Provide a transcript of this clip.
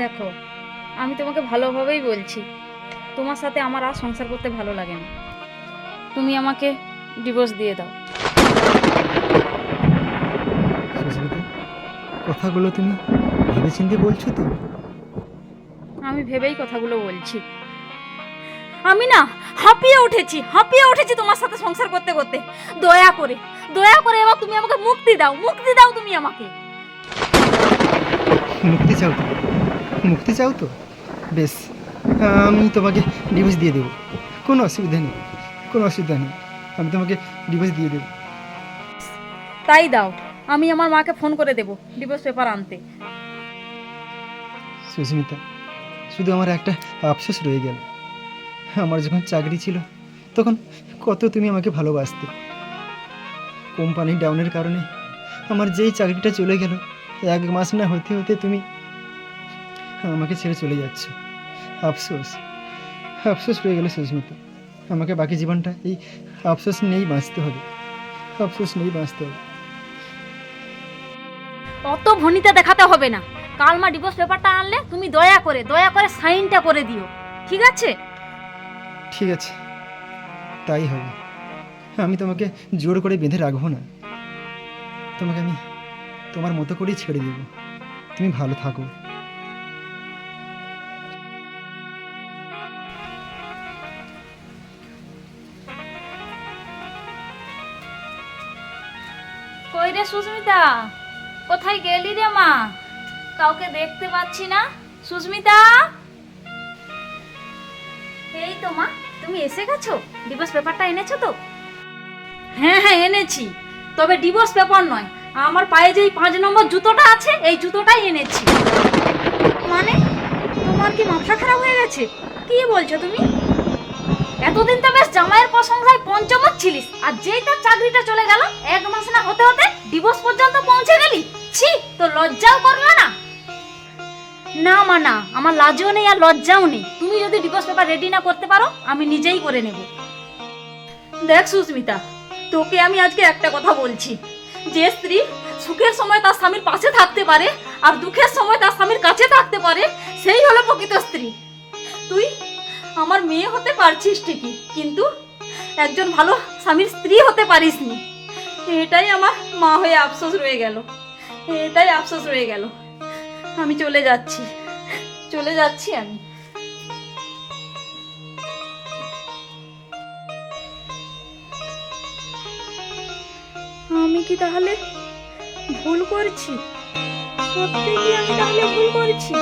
দেখো, আমি তোমাকে ভালোভাবেই বলছি, তোমার সাথে আমার আর সংসার করতে ভালো লাগে না। তুমি আমাকে ডিভোর্স দিয়ে দাও। সুস্মিতা, কথাগুলো তুমি ভেবেচিন্তে বলছো তো? আমি ভেবেই কথাগুলো বলছি। আমি না হাঁপিয়ে উঠেছি তোমার সাথে সংসার করতে করতে। দয়া করে দয়া করে এবার তুমি আমাকে মুক্তি দাও তুমি আমাকে। মুক্তি চাও তো? মুক্তি চাও তো? বেশ, আমি তোমাকে ডিভোর্স দিয়ে দেবো। কোনো অসুবিধা নেই, কোনো অসুবিধা নেই। আমি তোমাকে ডিভোর্স দিয়ে দেবো। তাই দাও, আমি আমার মাকে ফোন করে দেবো ডিভোর্স পেপার আনতে। সুস্মিতা, শুধু আমার একটা আফসোস রয়ে গেল। আমার যখন চাকরি ছিল তখন কত তুমি আমাকে ভালোবাসতে। কোম্পানি ডাউনের কারণে আমার যেই চাকরিটা চলে গেল, 1 মাস না হতে হতে তুমি আমাকে ছেড়ে চলে যাচ্ছ। আফসোস, আফসোস রয়ে গেল সুস্মিতা। আমাকে বাকি জীবনটা এই আফসোস নিয়েই বাঁচতে হবে, আফসোস নিয়েই বাঁচতে হবে। অত ভনিতা দেখাতে হবে না। কাল মা ডিভোর্স পেপারটা আনলে তুমি দয়া করে সাইনটা করে দিও, ঠিক আছে? ঠিক আছে, তাই হবে। আমি তোমাকে জোর করে বেঁধে রাখবো না। তোমাকে আমি তোমার মতো করেই ছেড়ে দেবো। তুমি ভালো থাকো। কই রে সুস্মিতা, কোথায় গেলি রে মা? কাউকে দেখতে পাচ্ছি না। সুস্মিতা, এই তো মা, তুমি এসে গেছো? ডিভোর্স পেপারটা এনেছো তো? হ্যাঁ হ্যাঁ এনেছি, তবে ডিভোর্স পেপার নয়, আমার পায়ে যে 5 নম্বর জুতোটা আছে এই জুতোটাই এনেছি। মানে তোমার কি মাথা খারাপ হয়ে গেছে? কি বলছো তুমি? এতদিন তো বেশ জামাইয়ের প্রশংসায় পঞ্চমত ছিলিস, আর যেই তোর চাকরিটা চলে গেল 1 মাস না হতে হতে ডিভোর্স পর্যন্ত পৌঁছে গেলি। ছি, তো লজ্জাও করলো না? না মা না, আমার লাজও নেই আর লজ্জাও নেই। তুমি যদি ডিভোর্স পেপার রেডি না করতে পারো আমি নিজেই করে নেব। দেখ সুস্মিতা, তোকে আমি আজকে একটা কথা বলছি, যে স্ত্রী সুখের সময় তার স্বামীর পাশে থাকতে পারে আর দুঃখের সময় তার স্বামীর কাছে থাকতে পারে, সেই হলো প্রকৃত স্ত্রী। তুই আমার মেয়ে হতে পারছিস ঠিকই, কিন্তু একজন ভালো স্বামীর স্ত্রী হতে পারিসনি। এটাই আমার মা হয়ে আফসোস রয়ে গেল, এটাই আফসোস রয়ে গেল। আমি চলে যাচ্ছি আমি। আমি কি তাহলে ভুল করছি? সত্যি কি আমি তাহলে ভুল করছি?